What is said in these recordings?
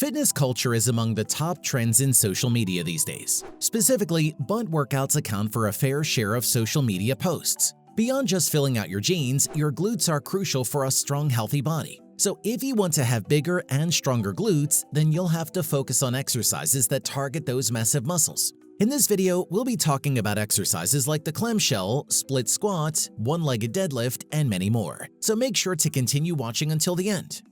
Fitness culture is among the top trends in social media these days. Specifically, butt workouts account for a fair share of social media posts. Beyond just filling out your jeans, your glutes are crucial for a strong, healthy body. So if you want to have bigger and stronger glutes, then you'll have to focus on exercises that target those massive muscles. In this video, we'll be talking about exercises like the clamshell, split squat, one-legged deadlift, and many more. So make sure to continue watching until the end.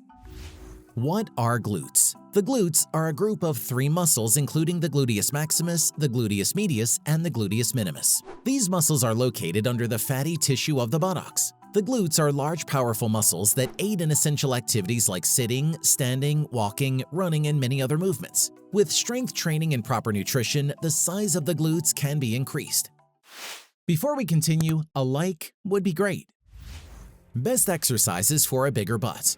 What are glutes? The glutes are a group of three muscles including the gluteus maximus, the gluteus medius, and the gluteus minimus. These muscles are located under the fatty tissue of the buttocks. The glutes are large, powerful muscles that aid in essential activities like sitting, standing, walking, running, and many other movements. With strength training and proper nutrition, the size of the glutes can be increased. Before we continue, a like would be great. Best exercises for a bigger butt.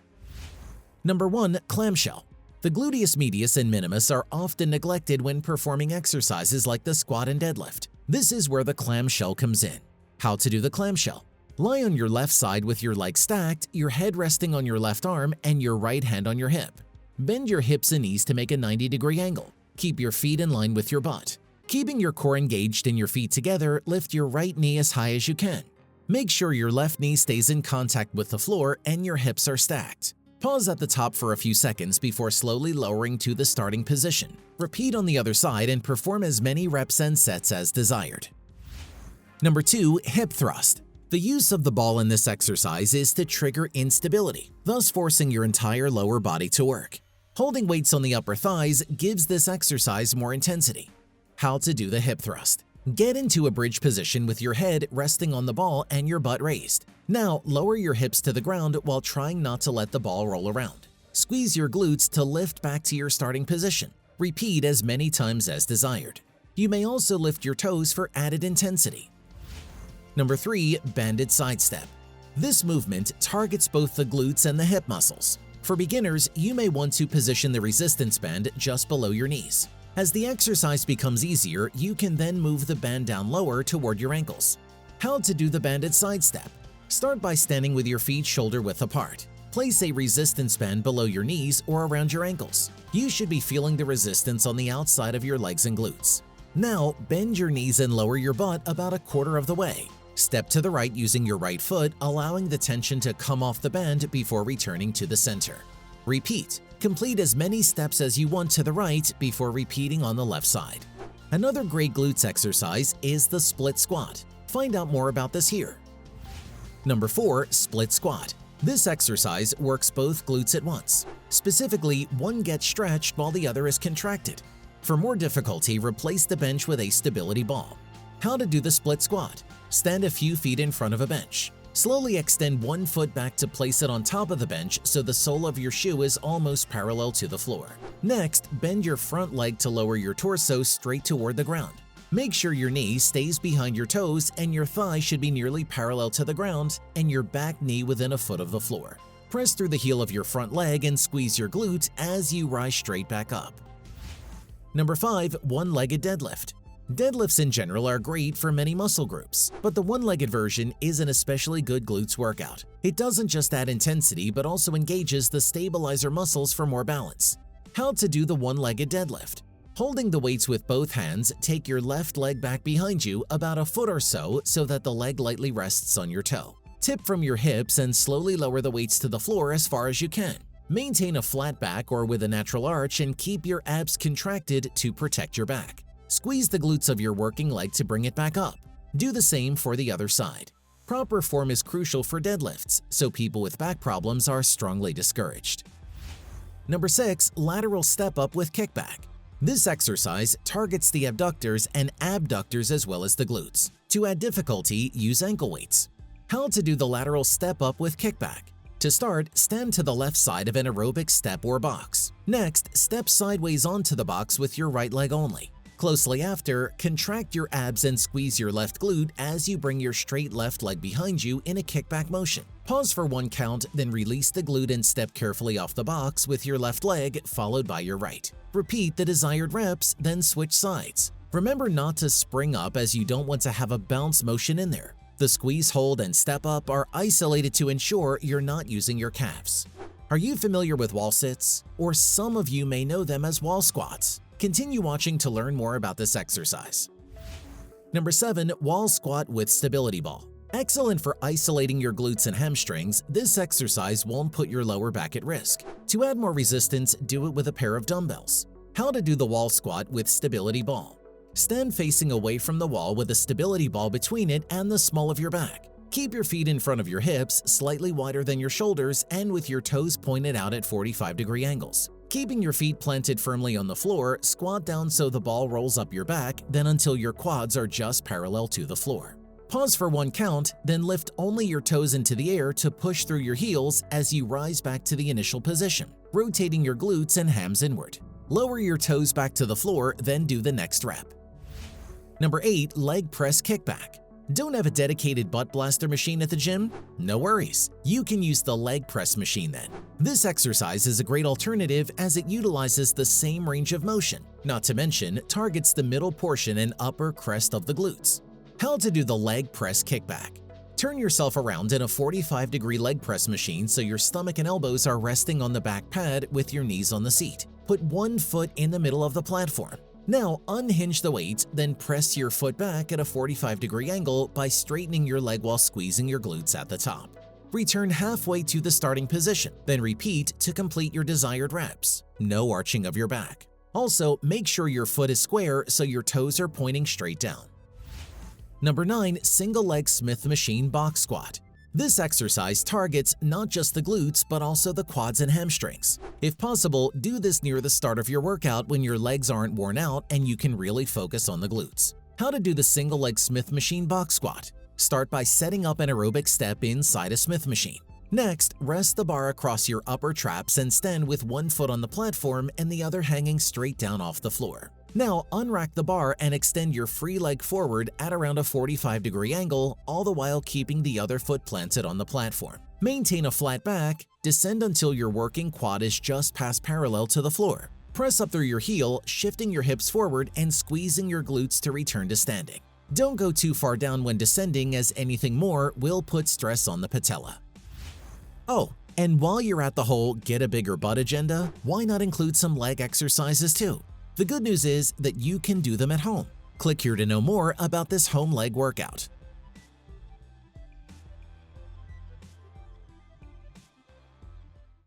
Number 1. Clamshell. The gluteus medius and minimus are often neglected when performing exercises like the squat and deadlift. This is where the clamshell comes in. How to do the clamshell. Lie on your left side with your legs stacked, your head resting on your left arm, and your right hand on your hip. Bend your hips and knees to make a 90-degree angle. Keep your feet in line with your butt. Keeping your core engaged and your feet together, lift your right knee as high as you can. Make sure your left knee stays in contact with the floor and your hips are stacked. Pause at the top for a few seconds before slowly lowering to the starting position. Repeat on the other side and perform as many reps and sets as desired. Number 2. Hip thrust. The use of the ball in this exercise is to trigger instability, thus forcing your entire lower body to work. Holding weights on the upper thighs gives this exercise more intensity. How to do the hip thrust. Get into a bridge position with your head resting on the ball and your butt raised. Now, lower your hips to the ground while trying not to let the ball roll around. Squeeze your glutes to lift back to your starting position. Repeat as many times as desired. You may also lift your toes for added intensity. Number 3. Banded side step. This movement targets both the glutes and the hip muscles. For beginners, you may want to position the resistance band just below your knees. As the exercise becomes easier, you can then move the band down lower toward your ankles. How to do the banded side step. Start by standing with your feet shoulder-width apart. Place a resistance band below your knees or around your ankles. You should be feeling the resistance on the outside of your legs and glutes. Now, bend your knees and lower your butt about a quarter of the way. Step to the right using your right foot, allowing the tension to come off the band before returning to the center. Repeat. Complete as many steps as you want to the right before repeating on the left side. Another great glutes exercise is the split squat. Find out more about this here. Number 4. Split squat. This exercise works both glutes at once. Specifically, one gets stretched while the other is contracted. For more difficulty, replace the bench with a stability ball. How to do the split squat. Stand a few feet in front of a bench. Slowly extend one foot back to place it on top of the bench so the sole of your shoe is almost parallel to the floor. Next, bend your front leg to lower your torso straight toward the ground. Make sure your knee stays behind your toes and your thigh should be nearly parallel to the ground and your back knee within a foot of the floor. Press through the heel of your front leg and squeeze your glute as you rise straight back up. Number 5. One-legged deadlift. Deadlifts in general are great for many muscle groups, but the one-legged version is an especially good glutes workout. It doesn't just add intensity but also engages the stabilizer muscles for more balance. How to do the one-legged deadlift. Holding the weights with both hands, take your left leg back behind you about a foot or so that the leg lightly rests on your toe. Tip from your hips and slowly lower the weights to the floor as far as you can. Maintain a flat back or with a natural arch and keep your abs contracted to protect your back. Squeeze the glutes of your working leg to bring it back up. Do the same for the other side. Proper form is crucial for deadlifts, so people with back problems are strongly discouraged. Number 6. Lateral step up with kickback. This exercise targets the abductors and abductors as well as the glutes. To add difficulty, use ankle weights. How to do the lateral step up with kickback. To start, stand to the left side of an aerobic step or box. Next, step sideways onto the box with your right leg only. Closely after, contract your abs and squeeze your left glute as you bring your straight left leg behind you in a kickback motion. Pause for one count, then release the glute and step carefully off the box with your left leg followed by your right. Repeat the desired reps, then switch sides. Remember not to spring up as you don't want to have a bounce motion in there. The squeeze, hold, and step up are isolated to ensure you're not using your calves. Are you familiar with wall sits? Or some of you may know them as wall squats. Continue watching to learn more about this exercise. Number 7. Wall squat with stability ball. Excellent for isolating your glutes and hamstrings, this exercise won't put your lower back at risk. To add more resistance, do it with a pair of dumbbells. How to do the wall squat with stability ball. Stand facing away from the wall with a stability ball between it and the small of your back. Keep your feet in front of your hips, slightly wider than your shoulders, and with your toes pointed out at 45-degree angles. Keeping your feet planted firmly on the floor, squat down so the ball rolls up your back, then until your quads are just parallel to the floor. Pause for 1 count, then lift only your toes into the air to push through your heels as you rise back to the initial position, rotating your glutes and hams inward. Lower your toes back to the floor, then do the next rep. Number 8. Leg press kickback. Don't have a dedicated butt blaster machine at the gym? No worries, you can use the leg press machine then. This exercise is a great alternative as it utilizes the same range of motion, not to mention targets the middle portion and upper crest of the glutes. How to do the leg press kickback. Turn yourself around in a 45-degree leg press machine so your stomach and elbows are resting on the back pad with your knees on the seat. Put 1 foot in the middle of the platform. Now unhinge the weight, then press your foot back at a 45-degree angle by straightening your leg while squeezing your glutes at the top. Return halfway to the starting position, then repeat to complete your desired reps. No arching of your back. Also, make sure your foot is square so your toes are pointing straight down. Number 9. Single leg Smith machine box squat. This exercise targets not just the glutes but also the quads and hamstrings. If possible, do this near the start of your workout when your legs aren't worn out and you can really focus on the glutes. How to do the single leg Smith machine box squat. Start by setting up an aerobic step inside a Smith machine. Next, rest the bar across your upper traps and stand with 1 foot on the platform and the other hanging straight down off the floor. Now unrack the bar and extend your free leg forward at around a 45-degree angle, all the while keeping the other foot planted on the platform. Maintain a flat back, descend until your working quad is just past parallel to the floor. Press up through your heel, shifting your hips forward and squeezing your glutes to return to standing. Don't go too far down when descending as anything more will put stress on the patella. Oh, and while you're at the whole get a bigger butt agenda, why not include some leg exercises too? The good news is that you can do them at home. Click here to know more about this home leg workout.